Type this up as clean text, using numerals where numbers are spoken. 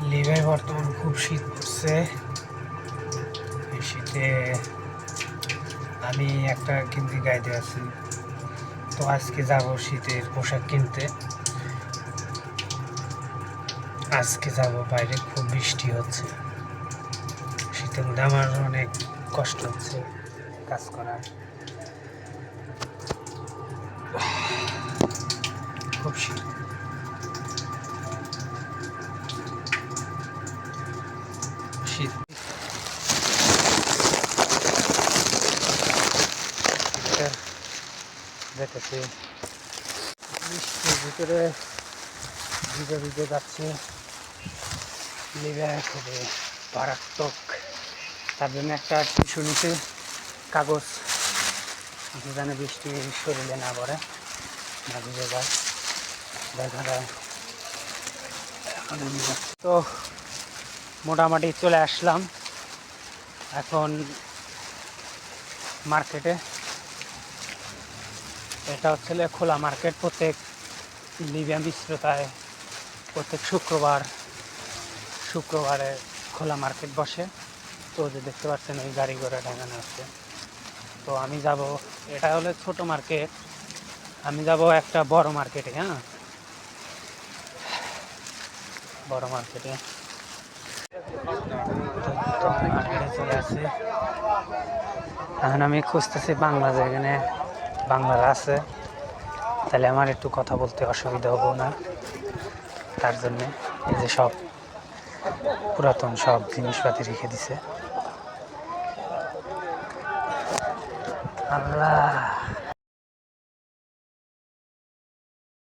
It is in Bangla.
লিবিয়ায় বর্তমান খুব শীত পড়ছে। এই শীতে আমি একটা গেঞ্জি গাইতে আছি, তো আজকে যাব শীতের পোশাক কিনতে। আজকে যাব বাইরে, খুব বৃষ্টি হচ্ছে। শীতের মধ্যে আমার অনেক কষ্ট হচ্ছে কাজ করার, খুব শীত। শীত যেতেছি বৃষ্টির ভিতরে, ভিজে ভিজে যাচ্ছে। লিবিয়া খুবই মারাত্মক, তার জন্য একটা টিস্যু নিতে, কাগজ, যেখানে বৃষ্টি শরীরে না পড়ে, না ভিজে যায়। দেখা যায় এখন আমি তো মোটামুটি চলে আসলাম এখন মার্কেটে। এটা হচ্ছে খোলা মার্কেট, প্রত্যেক লিবিয়া মিশ্রতায় প্রত্যেক শুক্রবারে খোলা মার্কেট বসে। তো যে দেখতে পাচ্ছেন এই গাড়ি ঘোড়া টাঙানো আছে। তো আমি যাব, এটা হলো ছোট মার্কেট, আমি যাব একটা বড় মার্কেটে। হ্যাঁ, বড় মার্কেটে চলে আসছি। এখন আমি খুঁজতেছি বাংলা, যেখানে বাংলার আছে, তাহলে আমার একটু কথা বলতে অসুবিধা হবো না। তার জন্যে এই যে সব পুরাতন সব জিনিসপাতি রেখে দিছে। আল্লাহ,